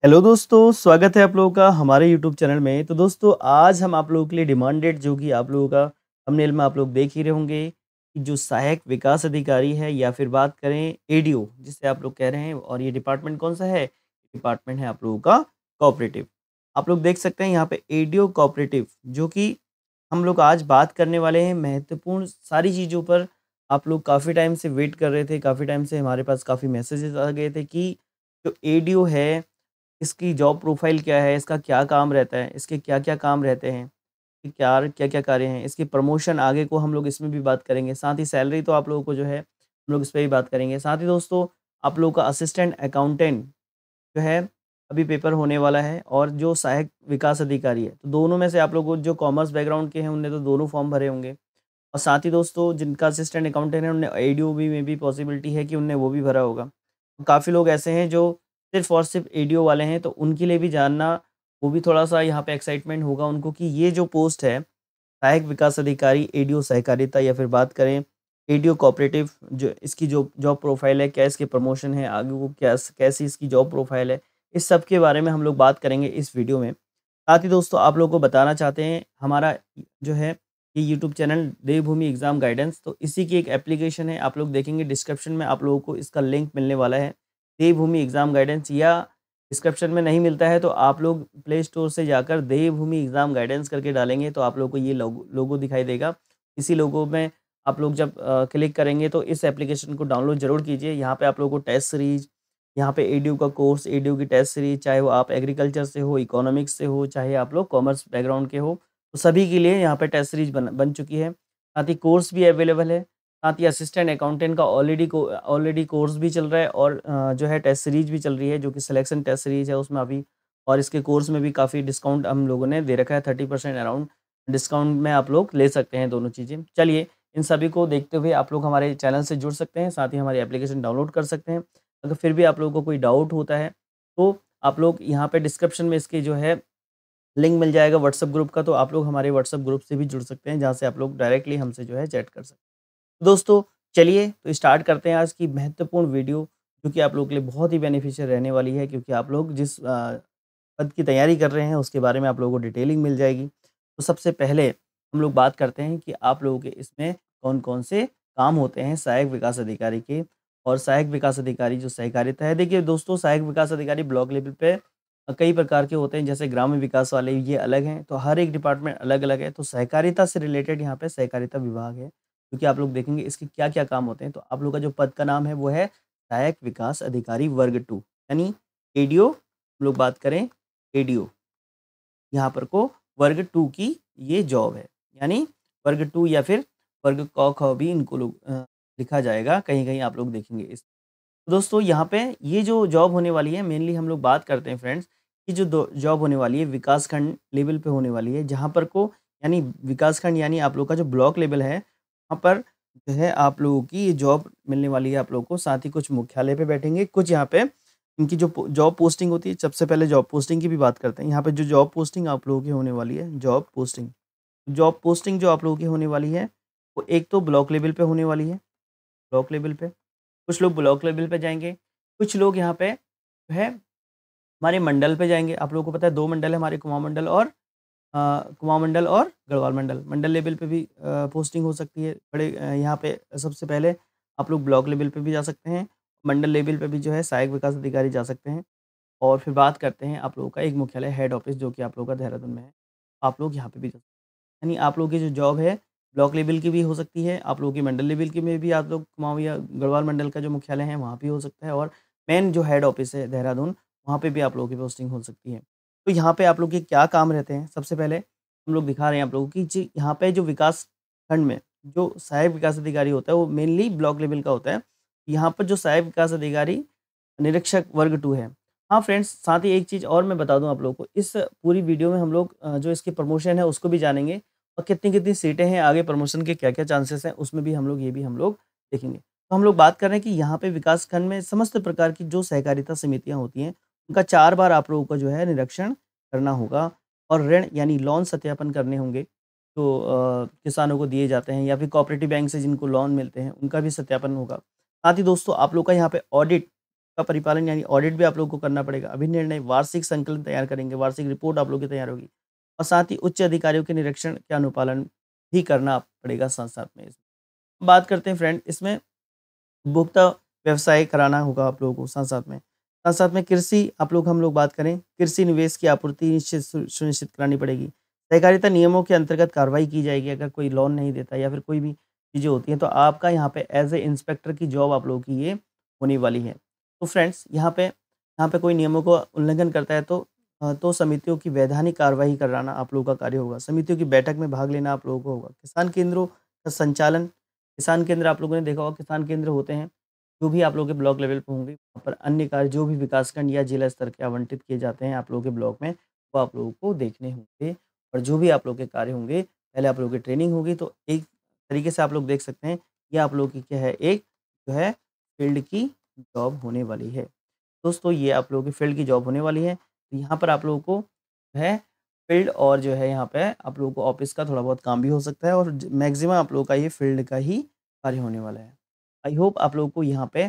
Hello दोस्तों, स्वागत है आप लोगों का हमारे यूट्यूब चैनल में। तो दोस्तों आज हम आप लोगों के लिए डिमांडेड जो कि आप लोगों का थंबनेल में आप लोग देख ही रहे होंगे कि जो सहायक विकास अधिकारी है या फिर बात करें एडीओ जिसे आप लोग कह रहे हैं और ये डिपार्टमेंट कौन सा है? डिपार्टमेंट है आप लोगों का कोऑपरेटिव। आप लोग देख सकते हैं यहाँ पे एडीओ कोऑपरेटिव जो कि हम लोग आज बात करने वाले हैं महत्वपूर्ण सारी चीज़ों पर। आप लोग काफ़ी टाइम से वेट कर रहे थे, काफ़ी टाइम से हमारे पास काफ़ी मैसेजेस आ गए थे कि जो एडीओ है इसकी जॉब प्रोफ़ाइल क्या है? इसका क्या काम रहता है? इसके क्या-क्या काम रहते हैं? कि क्या-क्या कार्य हैं? इसकी प्रमोशन आगे को हम लोग इसमें भी बात करेंगे। साथ ही सैलरी तो आप लोगों को जो है हम लोग इस पे भी बात करेंगे। साथ ही दोस्तों आप लोगों का असिस्टेंट अकाउंटेंट जो है अभी पेपर होने वाला है और जो सहायक विकास अधिकारी है, तो दोनों में से आप लोगों को जो कॉमर्स बैकग्राउंड के हैं उनने तो दोनों फॉर्म भरे होंगे। और साथ ही दोस्तों जिनका असिस्टेंट अकाउंटेंट है उन्हें एडीओ भी में भी पॉसिबिलिटी है कि उनने वो भी भरा होगा। काफ़ी लोग ऐसे हैं जो सिर्फ़ और सिर्फ़ एडीओ वाले हैं, तो उनके लिए भी जानना वो भी थोड़ा-सा यहाँ पे एक्साइटमेंट होगा उनको कि ये जो पोस्ट है, सहायक विकास अधिकारी एडीओ सहकारिता या फिर बात करें एडीओ कोऑपरेटिव जो इसकी जो जॉब प्रोफ़ाइल है, क्या इसके प्रमोशन है, आगे वो कैसी इसकी जॉब प्रोफ़ाइल है, इस सब के बारे में हम लोग बात करेंगे इस वीडियो में। साथ ही दोस्तों आप लोगों को बताना चाहते हैं हमारा जो है ये यूट्यूब चैनल देवभूमि एग्ज़ाम गाइडेंस, तो इसी की एक एप्लीकेशन है, आप लोग देखेंगे डिस्क्रिप्शन में आप लोगों को इसका लिंक मिलने वाला है। देवभूमि एग्ज़ाम गाइडेंस या डिस्क्रिप्शन में नहीं मिलता है तो आप लोग प्ले स्टोर से जाकर देवभूमि एग्ज़ाम गाइडेंस करके डालेंगे तो आप लोगों को ये लोगो दिखाई देगा। इसी लोगो में आप लोग जब क्लिक करेंगे तो इस एप्लीकेशन को डाउनलोड ज़रूर कीजिए। यहाँ पे आप लोगों को टेस्ट सीरीज़, यहाँ पे एडीयू का कोर्स, एडीयू की टेस्ट सीरीज़, चाहे वो आप एग्रीकल्चर से हो, इकोनॉमिक्स से हो, चाहे आप लोग कॉमर्स बैकग्राउंड के हो, तो सभी के लिए यहाँ पे टेस्ट सीरीज़ बन बन चुकी है। साथ ही कोर्स भी अवेलेबल है। साथ ही असिस्टेंट अकाउंटेंट का ऑलरेडी कोर्स भी चल रहा है और जो है टेस्ट सीरीज़ भी चल रही है जो कि सिलेक्शन टेस्ट सीरीज़ है उसमें अभी। और इसके कोर्स में भी काफ़ी डिस्काउंट हम लोगों ने दे रखा है 30% अराउंड डिस्काउंट में आप लोग ले सकते हैं दोनों चीज़ें। चलिए इन सभी को देखते हुए आप लोग हमारे चैनल से जुड़ सकते हैं, साथ ही हमारी एप्लीकेशन डाउनलोड कर सकते हैं। अगर फिर भी आप लोगों को कोई डाउट होता है, तो आप लोग यहाँ पे डिस्क्रिप्शन में इसकी जो है लिंक मिल जाएगा व्हाट्सएप ग्रुप का, तो आप लोग हमारे व्हाट्सएप ग्रुप से भी जुड़ सकते हैं, जहाँ से आप लोग डायरेक्टली हमसे जो है चैट कर सकते हैं। दोस्तों चलिए तो स्टार्ट करते हैं आज की महत्वपूर्ण वीडियो, जो कि आप लोगों के लिए बहुत ही बेनिफिशियल रहने वाली है क्योंकि आप लोग जिस पद की तैयारी कर रहे हैं उसके बारे में आप लोगों को डिटेलिंग मिल जाएगी। तो सबसे पहले हम लोग बात करते हैं कि आप लोगों के इसमें कौन-कौन से काम होते हैं सहायक विकास अधिकारी के। और सहायक विकास अधिकारी जो सहकारिता है, देखिए दोस्तों सहायक विकास अधिकारी ब्लॉक लेवल पे कई प्रकार के होते हैं, जैसे ग्राम्य विकास वाले ये अलग हैं, तो हर एक डिपार्टमेंट अलग-अलग है। तो सहकारिता से रिलेटेड यहाँ पे सहकारिता विभाग है, क्योंकि आप लोग देखेंगे इसके क्या-क्या काम होते हैं। तो आप लोग का जो पद का नाम है वो है सहायक विकास अधिकारी वर्ग 2 यानी एडीओ। हम लोग बात करें एडीओ, यहाँ पर को वर्ग 2 की ये जॉब है, यानी वर्ग 2 या फिर वर्ग क, ख भी इनको लोग लिखा जाएगा, कहीं-कहीं आप लोग देखेंगे इस दोस्तों यहाँ पे ये जो जॉब होने वाली है, मेनली हम लोग बात करते हैं फ्रेंड्स, कि जो दो जॉब होने वाली है विकासखंड लेवल पे होने वाली है, जहाँ पर को यानी विकासखंड यानी आप लोग का जो ब्लॉक लेवल है, वहाँ पर जो है आप लोगों की ये जॉब मिलने वाली है आप लोगों को। साथ ही कुछ मुख्यालय पे बैठेंगे, कुछ यहाँ पे इनकी जो जॉब पोस्टिंग होती है, सबसे पहले जॉब पोस्टिंग की भी बात करते हैं। यहाँ पे जो जॉब पोस्टिंग आप लोगों की होने वाली है, जॉब पोस्टिंग जो आप लोगों की होने वाली है, वो एक तो ब्लॉक लेवल पे होने वाली है, ब्लॉक लेवल पे। कुछ लोग ब्लॉक लेवल पे जाएँगे, कुछ लोग यहाँ पे जो है हमारे मंडल पे जाएँगे। आप लोगों को पता है 2 मंडल है हमारे, कुमाऊँ मंडल और गढ़वाल मंडल। मंडल लेवल पे भी पोस्टिंग हो सकती है। यहाँ पे सबसे पहले आप लोग ब्लॉक लेवल पे भी जा सकते हैं, मंडल लेवल पे भी जो है सहायक विकास अधिकारी जा सकते हैं। और फिर बात करते हैं आप लोगों का एक मुख्यालय हेड ऑफ़िस जो कि आप लोगों का देहरादून में है। आप लोग यहाँ पे भी जा यानी आप लोगों की जो जॉब है ब्लॉक लेवल की भी हो सकती है, आप लोगों की मंडल लेवल की में भी आप लोग कुमाऊँ या गढ़वाल मंडल का जो मुख्यालय है वहाँ भी हो सकता है और मेन जो हेड ऑफ़िस है देहरादून, वहाँ पे भी आप लोगों की पोस्टिंग हो सकती है। तो यहाँ पे आप लोग के क्या काम रहते हैं? सबसे पहले हम लोग दिखा रहे हैं आप लोगों की जी यहाँ पे जो विकास खंड में जो सहायक विकास अधिकारी होता है वो मेनली ब्लॉक लेवल का होता है। यहाँ पर जो सहायक विकास अधिकारी निरीक्षक वर्ग 2 है। हाँ फ्रेंड्स, साथ ही एक चीज़ और मैं बता दूँ आप लोगों को, इस पूरी वीडियो में हम लोग जो इसकी प्रमोशन है उसको भी जानेंगे और कितनी-कितनी सीटें हैं, आगे प्रमोशन के क्या-क्या चांसेस हैं, उसमें भी हम लोग देखेंगे। तो हम लोग बात कर रहे हैं कि यहाँ पे विकासखंड में समस्त प्रकार की जो सहकारिता समितियाँ होती हैं, उनका 4 बार आप लोगों को जो है निरीक्षण करना होगा और ऋण यानी लोन सत्यापन करने होंगे, जो किसानों को दिए जाते हैं या फिर कोऑपरेटिव बैंक से जिनको लोन मिलते हैं, उनका भी सत्यापन होगा। साथ ही दोस्तों आप लोग का यहाँ पे ऑडिट का परिपालन यानी ऑडिट भी आप लोगों को करना पड़ेगा। अभिनिर्णय, वार्षिक संकलन तैयार करेंगे, वार्षिक रिपोर्ट आप लोगों की तैयार होगी और साथ ही उच्च अधिकारियों के निरीक्षण के अनुपालन भी करना पड़ेगा साथ-साथ में। बात करते हैं फ्रेंड इसमें उपभोक्ता व्यवसाय कराना होगा आप लोगों को साथ-साथ में। साथ-साथ में कृषि आप लोग हम लोग बात करें, कृषि निवेश की आपूर्ति निश्चित सुनिश्चित करानी पड़ेगी। सहकारिता नियमों के अंतर्गत कार्रवाई की जाएगी अगर कोई लोन नहीं देता या फिर कोई भी चीज़ें होती हैं, तो आपका यहाँ पे एज़ ए इंस्पेक्टर की जॉब आप लोगों की ये होने वाली है। तो फ्रेंड्स यहाँ पे कोई नियमों को उल्लंघन करता है तो समितियों की वैधानिक कार्रवाई कराना आप लोगों का कार्य होगा। समितियों की बैठक में भाग लेना आप लोगों को होगा। किसान केंद्रों का संचालन, किसान केंद्र आप लोगों ने देखा होगा किसान केंद्र होते हैं, जो भी आप लोगों के ब्लॉक लेवल पे होंगे, वहाँ पर अन्य कार्य जो भी विकासखंड या जिला स्तर के आवंटित किए जाते हैं आप लोगों के ब्लॉक में, वो आप लोगों को देखने होंगे और जो भी आप लोगों के कार्य होंगे, पहले आप लोगों की ट्रेनिंग होगी, तो एक तरीके से आप लोग देख सकते हैं, ये आप लोगों की क्या है, एक जो है फील्ड की जॉब होने वाली है। दोस्तों ये आप लोगों की फील्ड की जॉब होने वाली है। तो यहाँ पर आप लोगों को जो है फील्ड और जो है यहाँ पे आप लोगों को ऑफ़िस का थोड़ा बहुत काम भी हो सकता है और मैक्सिमम आप लोगों का ये फील्ड का ही कार्य होने वाला है। आई होप आप लोगों को यहाँ पे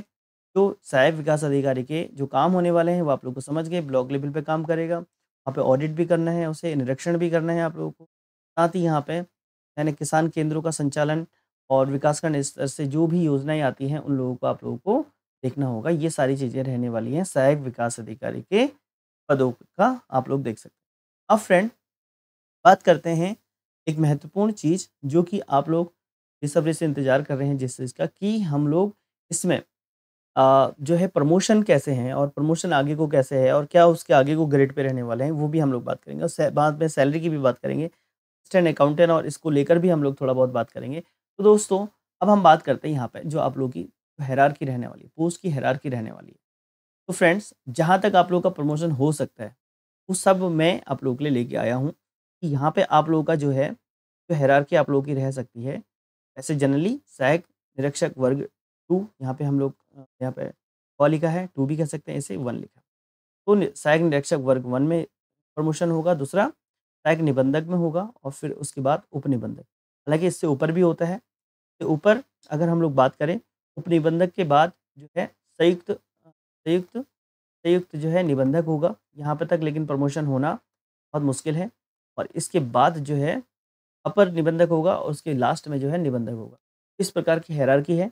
जो सहायक विकास अधिकारी के जो काम होने वाले हैं वो आप लोग को समझ गए। ब्लॉक लेवल पे काम करेगा, वहाँ पे ऑडिट भी करना है उसे, निरीक्षण भी करना है आप लोगों को। साथ ही यहाँ पे यानी किसान केंद्रों का संचालन और विकासखंड स्तर से जो भी योजनाएँ आती हैं, उन लोगों को आप लोगों को देखना होगा। ये सारी चीज़ें रहने वाली हैं सहायक विकास अधिकारी के पदों का आप लोग देख सकते हैं। अब फ्रेंड बात करते हैं एक महत्वपूर्ण चीज़ जो कि आप लोग बेसब्री से इंतज़ार कर रहे हैं जिस चीज़ का कि हम लोग इसमें जो है प्रमोशन कैसे हैं और प्रमोशन आगे को कैसे है और क्या उसके आगे को ग्रेड पे रहने वाले हैं, वो भी हम लोग बात करेंगे और बाद में सैलरी की भी बात करेंगे। असिस्टेंट अकाउंटेंट और इसको लेकर भी हम लोग थोड़ा बहुत बात करेंगे। तो दोस्तों अब हम बात करते हैं यहाँ पे जो आप लोगों की हायरार्की रहने वाली है, पोस्ट की हायरार्की रहने वाली है। तो फ्रेंड्स जहाँ तक आप लोगों का प्रमोशन हो सकता है, उस सब मैं आप लोगों के लिए लेके आया हूँ कि यहाँ पे आप लोगों का जो है, जो हायरार्की आप लोगों की रह सकती है। ऐसे जनरली सहायक निरीक्षक वर्ग 2 यहाँ पे हम लोग यहाँ पे क लिखा है, 2 भी कह सकते हैं, ऐसे 1 लिखा है। तो सहायक निरीक्षक वर्ग 1 में प्रमोशन होगा, दूसरा सहायक निबंधक में होगा और फिर उसके बाद उपनिबंधक। हालाँकि इससे ऊपर भी होता है, इससे ऊपर अगर हम लोग बात करें, उपनिबंधक के बाद जो है संयुक्त संयुक्त जो है निबंधक होगा, यहाँ पे तक लेकिन प्रमोशन होना बहुत मुश्किल है और इसके बाद जो है अपर निबंधक होगा और उसके लास्ट में जो है निबंधक होगा। इस प्रकार की हायरार्की है,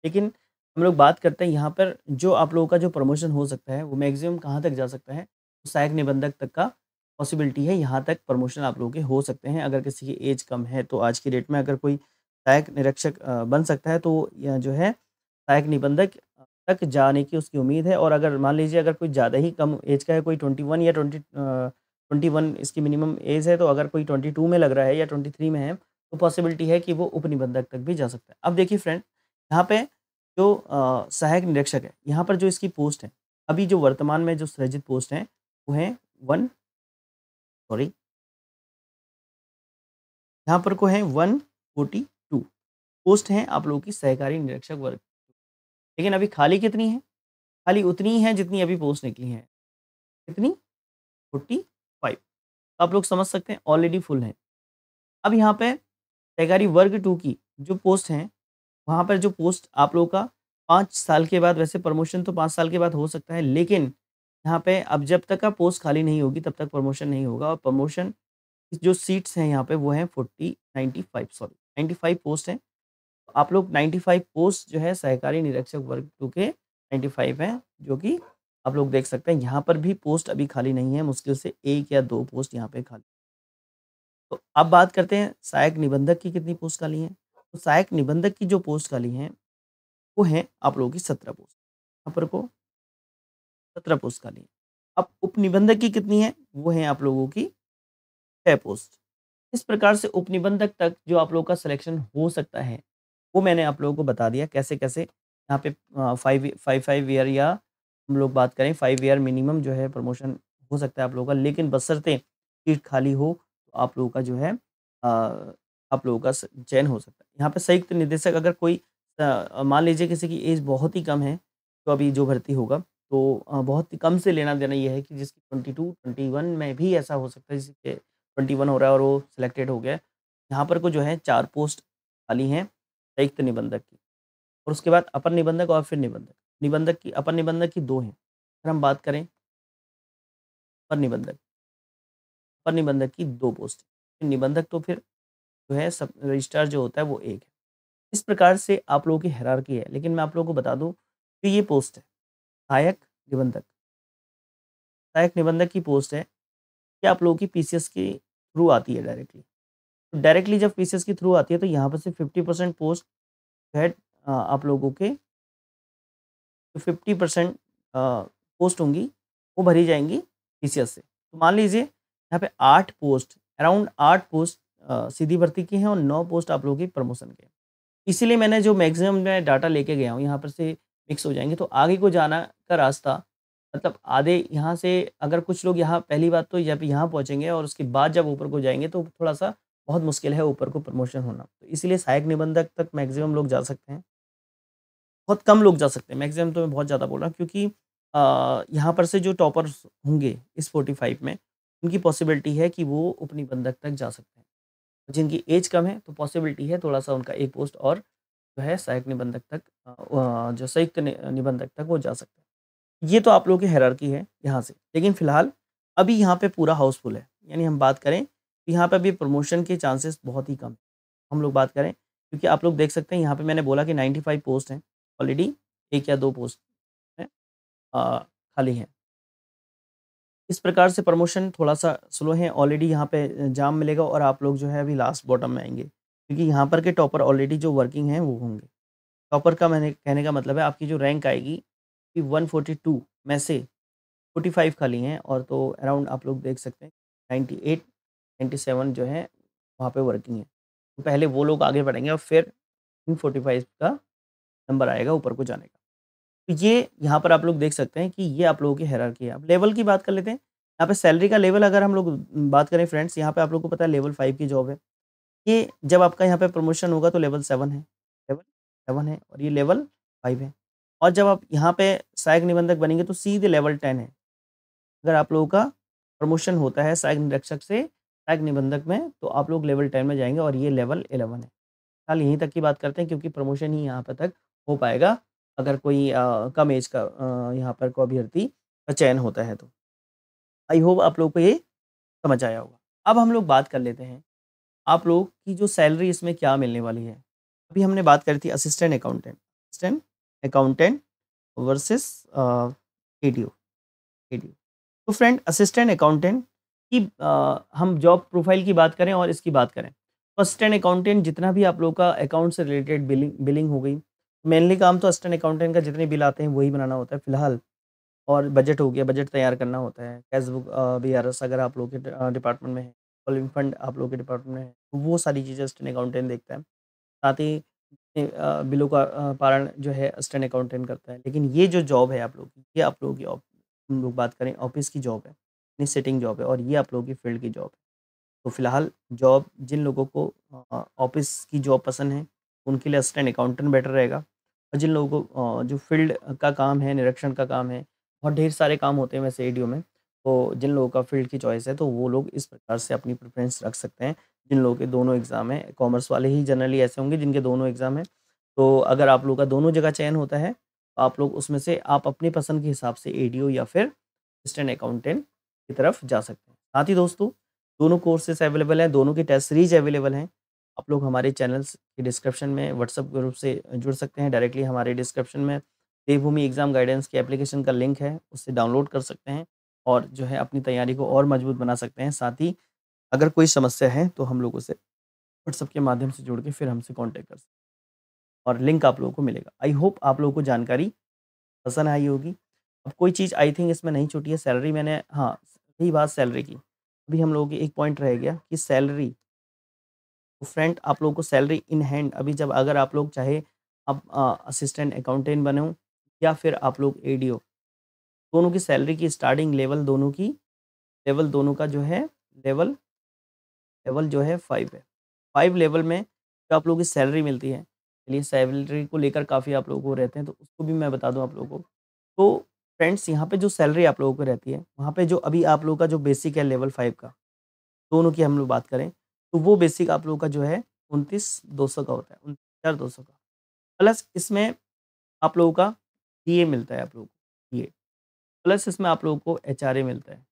लेकिन हम लोग बात करते हैं यहाँ पर जो आप लोगों का जो प्रमोशन हो सकता है, वो मैक्सिमम कहाँ तक जा सकता है? सहायक निबंधक तक का पॉसिबिलिटी है, यहाँ तक प्रमोशन आप लोगों के हो सकते हैं। अगर किसी की एज कम है, तो आज की डेट में अगर कोई सहायक निरीक्षक बन सकता है, तो यह जो है सहायक निबंधक तक जाने की उसकी उम्मीद है और अगर मान लीजिए अगर कोई ज़्यादा ही कम एज का है, कोई 21 या 21 इसकी मिनिमम एज है, तो अगर कोई 22 में लग रहा है या 23 में है, तो पॉसिबिलिटी है कि वो उपनिबंधक तक भी जा सकता है। अब देखिए फ्रेंड, यहाँ पे जो सहायक निरीक्षक है, यहाँ पर जो इसकी पोस्ट है, अभी जो वर्तमान में जो सृजित पोस्ट हैं, वो हैं 1 सॉरी यहाँ पर को है 142 पोस्ट हैं आप लोगों की सहकारी निरीक्षक वर्ग। लेकिन अभी खाली कितनी है? खाली उतनी ही है जितनी अभी पोस्ट निकली हैं। कितनी? 45 आप लोग समझ सकते हैं ऑलरेडी फुल है। अब यहाँ पे सहकारी वर्ग 2 की जो पोस्ट हैं, वहाँ पर जो पोस्ट आप लोगों का 5 साल के बाद वैसे प्रमोशन तो 5 साल के बाद हो सकता है, लेकिन यहाँ पे अब जब तक का पोस्ट खाली नहीं होगी तब तक प्रमोशन नहीं होगा और प्रमोशन जो सीट्स हैं यहाँ पे वो हैं 95 पोस्ट हैं। आप लोग 95 पोस्ट जो है सहकारी निरीक्षक वर्ग 2 के 95 हैं, जो कि आप लोग देख सकते हैं यहाँ पर भी पोस्ट अभी खाली नहीं है, मुश्किल से 1 या 2 पोस्ट यहाँ पे खाली। तो अब बात करते हैं सहायक निबंधक की कितनी पोस्ट खाली हैं। तो सहायक निबंधक की जो पोस्ट खाली हैं, वो हैं आप लोगों की 17 पोस्ट। यहाँ पर को 17 पोस्ट खाली हैं। अब उपनिबंधक की कितनी है? वो हैं आप लोगों की 6 पोस्ट। इस प्रकार से उपनिबंधक तक जो आप लोगों का सिलेक्शन हो सकता है, वो मैंने आप लोगों को बता दिया कैसे-कैसे यहाँ पे 5 ईयर या हम लोग बात करें 5 ईयर मिनिमम जो है प्रमोशन हो सकता है आप लोगों का, लेकिन बशर्ते सीट खाली हो, तो आप लोगों का जो है आप लोगों का चयन हो सकता है। यहाँ पे संयुक्त निदेशक अगर कोई मान लीजिए किसी की एज बहुत ही कम है, तो अभी जो भर्ती होगा, तो बहुत ही कम से लेना-देना ये है कि जिसकी 22, 21 में भी ऐसा हो सकता है, जिसके 21 हो रहा है और वो सिलेक्टेड हो गया है। यहाँ पर को जो है 4 पोस्ट खाली हैं संयुक्त निबंधक की और उसके बाद अपर निबंधक और फिर निबंधक। निबंधक की अपर निबंधक की 2 हैं। अगर हम बात करें अपर निबंधक की 2 पोस्ट हैं। निबंधक तो फिर जो है सब रजिस्ट्रार जो होता है वो 1 है। इस प्रकार से आप लोगों की हायरार्की है। लेकिन मैं आप लोगों को बता दूँ कि ये पोस्ट है सहायक निबंधक। सहायक निबंधक की पोस्ट है, ये आप लोगों की पीसीएस के थ्रू आती है डायरेक्टली। तो डायरेक्टली जब पीसीएस के थ्रू आती है तो यहाँ पर से 50% पोस्ट जो है आप लोगों के जो 50% पोस्ट होंगी वो भरी जाएँगी पीसीएस से। तो मान लीजिए यहाँ पे 8 पोस्ट अराउंड 8 पोस्ट सीधी भर्ती की हैं और 9 पोस्ट आप लोगों की प्रमोशन के हैं। इसीलिए मैंने जो मैक्सिमम मैं डाटा लेके गया हूँ, यहाँ पर से मिक्स हो जाएँगे, तो आगे को जाना का रास्ता मतलब आधे यहाँ से अगर कुछ लोग यहाँ पहली बात तो जब यहाँ पहुँचेंगे और उसके बाद जब ऊपर को जाएँगे तो थोड़ा-सा बहुत मुश्किल है ऊपर को प्रमोशन होना। तो इसीलिए सहायक निबंधक तक मैक्सिमम लोग जा सकते हैं। बहुत कम लोग जा सकते हैं, मैक्सिमम तो मैं बहुत ज़्यादा बोल रहा हूँ क्योंकि यहाँ पर से जो टॉपर्स होंगे इस 45 में, उनकी पॉसिबिलिटी है कि वो उपनिबंधक तक जा सकते हैं। जिनकी एज कम है तो पॉसिबिलिटी है थोड़ा-सा उनका एक पोस्ट और जो है सहायक निबंधक तक जो संयुक्त निबंधक तक वो जा सकते हैं। ये तो आप लोगों की हायरार्की है यहाँ से। लेकिन फ़िलहाल अभी यहाँ पे पूरा हाउसफुल है। यानी हम बात करें तो यहाँ पे अभी प्रमोशन के चांसेस बहुत ही कम हैं। हम लोग बात करें क्योंकि आप लोग देख सकते हैं यहाँ पे मैंने बोला कि 95 पोस्ट हैं। ऑलरेडी 1 या 2 पोस्ट हैं खाली हैं। इस प्रकार से प्रमोशन थोड़ा-सा स्लो है, ऑलरेडी यहाँ पे जाम मिलेगा और आप लोग जो है अभी लास्ट बॉटम में आएँगे। क्योंकि यहाँ पर के टॉपर ऑलरेडी जो वर्किंग हैं वो होंगे। टॉपर का मैंने कहने का मतलब है आपकी जो रैंक आएगी कि 142 में से 45 खाली हैं और तो अराउंड आप लोग देख सकते हैं 98, 97 जो है वहाँ पे वर्किंग है। तो पहले वो लोग आगे बढ़ेंगे और फिर इन 45 का नंबर आएगा ऊपर को जाने का। तो ये यहाँ पर आप लोग देख सकते हैं कि ये आप लोगों की हायरार्की है। अब लेवल की बात कर लेते हैं। यहाँ पे सैलरी का लेवल अगर हम लोग बात करें फ्रेंड्स, यहाँ पे आप लोग को पता है लेवल 5 की जॉब है। ये जब आपका यहाँ पे प्रमोशन होगा तो लेवल 7 है, लेवल 7 है और ये लेवल 5 है। और जब आप यहाँ पे सहायक निबंधक बनेंगे तो सीधे लेवल 10 है। अगर आप लोगों का प्रमोशन होता है सहायक निरीक्षक से सहायक निबंधक में तो आप लोग लेवल 10 में जाएँगे और ये लेवल 11 है। फिलहाल यहीं तक की बात करते हैं क्योंकि प्रमोशन ही यहाँ पे तक हो पाएगा अगर कोई कम एज का यहाँ पर को अभ्यर्थी का चयन होता है तो। आई होप आप लोगों को ये समझ आया होगा। अब हम लोग बात कर लेते हैं, आप लोग की जो सैलरी इसमें क्या मिलने वाली है। अभी हमने बात करी थी assistant accountant versus ADO ADO. तो फ्रेंड असिस्टेंट अकाउंटेंट की हम जॉब प्रोफाइल की बात करें और इसकी बात करें, तो असिस्टेंट अकाउंटेंट जितना भी आप लोग का अकाउंट से रिलेटेड बिलिंग हो गई, मेनली काम तो असिस्टेंट अकाउंटेंट का जितने बिल आते हैं वही बनाना होता है फिलहाल। और बजट हो गया, बजट तैयार करना होता है, कैश बुक बीआरएस अगर आप लोगों के डिपार्टमेंट में है, रिवॉल्विंग फंड आप लोगों के डिपार्टमेंट में है, तो वो सारी चीज़ें असिस्टेंट अकाउंटेंट देखता है। साथ ही बिलों का पारण जो है असिस्टेंट अकाउंटेंट करता है। लेकिन ये जो जॉब है आप लोगों की, ये आप लोगों की हम लोग बात करें ऑफ़िस की जॉब है, यानी सिटिंग जॉब है और ये आप लोगों की फील्ड की जॉब है। तो फिलहाल जॉब जिन लोगों को ऑफ़िस की जॉब पसंद है, उनके लिए असिस्टेंट अकाउंटेंट बेटर रहेगा और जिन लोगों को जो फील्ड का काम है, निरीक्षण का काम है, बहुत ढेर सारे काम होते हैं वैसे एडीओ में, तो जिन लोगों का फील्ड की चॉइस है, तो वो लोग इस प्रकार से अपनी प्रेफ़रेंस रख सकते हैं। जिन लोगों के दोनों एग्ज़ाम हैं, कॉमर्स वाले ही जनरली ऐसे होंगे जिनके दोनों एग्ज़ाम हैं। तो अगर आप लोगों का दोनों जगह चयन होता है, तो आप लोग उसमें से आप अपनी पसंद के हिसाब से एडीओ या फिर असिस्टेंट अकाउंटेंट की तरफ जा सकते हैं। साथ ही दोस्तों, दोनों कोर्सेज़ अवेलेबल हैं, दोनों की टेस्ट सीरीज़ अवेलेबल हैं। आप लोग हमारे चैनल्स के डिस्क्रिप्शन में व्हाट्सएप ग्रुप से जुड़ सकते हैं। डायरेक्टली हमारे डिस्क्रिप्शन में देवभूमि एग्ज़ाम गाइडेंस की एप्लीकेशन का लिंक है, उससे डाउनलोड कर सकते हैं और जो है अपनी तैयारी को और मजबूत बना सकते हैं। साथ ही अगर कोई समस्या है, तो हम लोगों से व्हाट्सएप के माध्यम से जुड़ के फिर हमसे कॉन्टैक्ट कर सकते हैं और लिंक आप लोगों को मिलेगा। आई होप आप लोगों को जानकारी पसंद आई होगी। अब कोई चीज़ आई थिंक इसमें नहीं छूटी है, सैलरी मैंने हाँ, रही बात सैलरी की। अभी हम लोगों की एक पॉइंट रह गया कि सैलरी, तो फ्रेंड आप लोगों को सैलरी इन हैंड अभी जब अगर आप लोग चाहे आप असिस्टेंट अकाउंटेंट बने हो या फिर आप लोग एडीओ, दोनों की सैलरी की स्टार्टिंग लेवल दोनों का जो है लेवल लेवल जो है 5 है। 5 लेवल में जो आप लोगों की सैलरी मिलती है, चलिए सैलरी को लेकर काफ़ी आप लोगों को रहते हैं, तो उसको भी मैं बता दूँ आप लोगों को। तो फ्रेंड्स यहाँ पे जो सैलरी आप लोगों को रहती है, वहाँ पे जो अभी आप लोगों का जो बेसिक है लेवल 5 का, दोनों की हम लोग बात करें, तो वो बेसिक आप लोगों का जो है 29,200 का होता है, 29,200 का। प्लस इसमें आप लोगों का डीए मिलता है आप लोगों को, डीए प्लस इसमें आप लोगों को एचआरए मिलता है,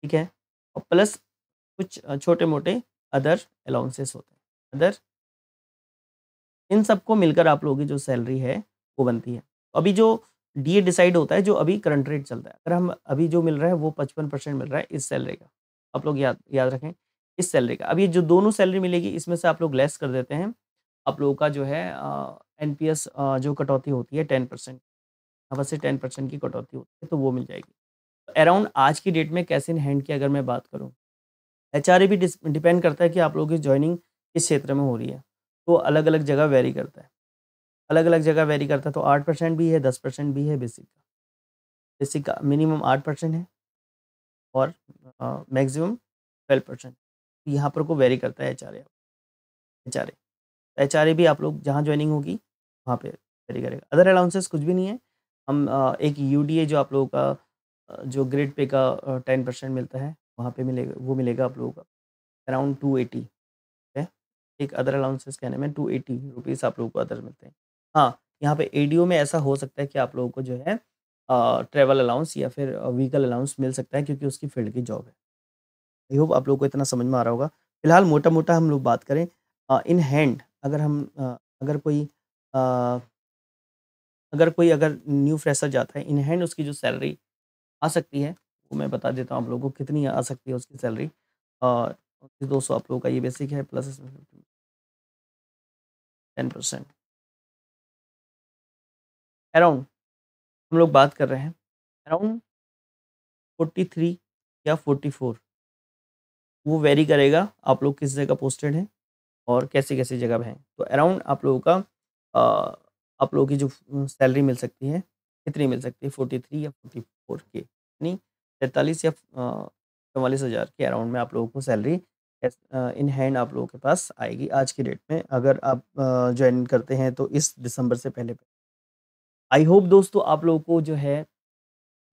ठीक है? और प्लस कुछ छोटे-मोटे अदर अलाउंसेस होते हैं। अदर इन सबको मिलकर आप लोगों की जो सैलरी है, वो बनती है। अभी जो डीए डिसाइड होता है, जो अभी करंट रेट चल रहा है। अगर हम अभी जो मिल रहा है, वो 55% मिल रहा है इस सैलरी का। आप लोग याद याद रखें, इस सैलरी का। अब ये जो दोनों सैलरी मिलेगी, इसमें से आप लोग लेस कर देते हैं। आप लोगों का जो है एनपीएस जो कटौती होती है 10%, यहाँ पर से 10% की कटौती होती है, तो वो मिल जाएगी। अराउंड आज की डेट में कैश इन हैंड की अगर मैं बात करूँ, एचआरए भी डिपेंड करता है कि आप लोगों की जॉइनिंग किस क्षेत्र में हो रही है। तो अलग-अलग जगह वेरी करता है। अलग-अलग जगह वेरी करता है, तो 8% भी है, 10% भी है बेसिक का। बेसिक का मिनिमम 8% है और मैक्सिमम 12%। यहाँ पर को वेरी करता है एचआरए। एचआरए एचआरए भी आप लोग जहाँ जॉइनिंग होगी, वहाँ पे वेरी करेगा। अदर अलाउंसेस कुछ भी नहीं है। हम एक यूडीए जो आप लोगों का जो ग्रेड पे का 10% मिलता है, वहाँ पे मिलेगा, वो मिलेगा आप लोगों का अराउंड 280 है। एक अदर अलाउंसेस कहने में 280 रुपीज़ आप लोगों को अदर मिलते हैं। हाँ, यहाँ पे एडीओ में ऐसा हो सकता है कि आप लोगों को जो है ट्रैवल अलाउंस या फिर व्हीकल अलाउंस मिल सकता है, क्योंकि उसकी फील्ड की जॉब है। आई होप आप लोगों को इतना समझ में आ रहा होगा। फिलहाल मोटा-मोटा हम लोग बात करें इन हैंड, अगर हम अगर कोई अ, अगर न्यू फ्रेशर जाता है, इन हैंड उसकी जो सैलरी आ सकती है, वो मैं बता देता हूँ आप लोगों को कितनी आ सकती है उसकी सैलरी। 200 आप लोगों का ये बेसिक है, प्लस इसमें 10% अराउंड हम लोग बात कर रहे हैं अराउंड 43 या 44, वो वेरी करेगा आप लोग किस जगह पोस्टेड हैं और कैसी-कैसी जगह पे हैं। तो अराउंड आप लोगों का आप लोगों की जो सैलरी मिल सकती है, कितनी मिल सकती है, 43 या 44 के, यानी 43 या 44,000 के अराउंड में आप लोगों को सैलरी इन हैंड आप लोगों के पास आएगी आज की डेट में, अगर आप जॉइन करते हैं तो इस दिसंबर से पहले। आई होप दोस्तों आप लोगों को जो है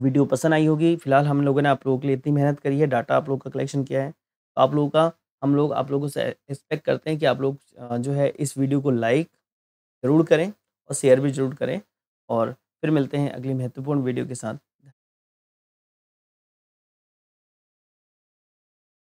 वीडियो पसंद आई होगी। फिलहाल हम लोगों ने आप लोगों के लिए इतनी मेहनत करी है, डाटा आप लोगों का कलेक्शन किया है। तो आप लोगों का हम लोग आप लोगों से एक्सपेक्ट करते हैं कि आप लोग जो है इस वीडियो को लाइक ज़रूर करें और शेयर भी ज़रूर करें, और फिर मिलते हैं अगली महत्वपूर्ण वीडियो के साथ।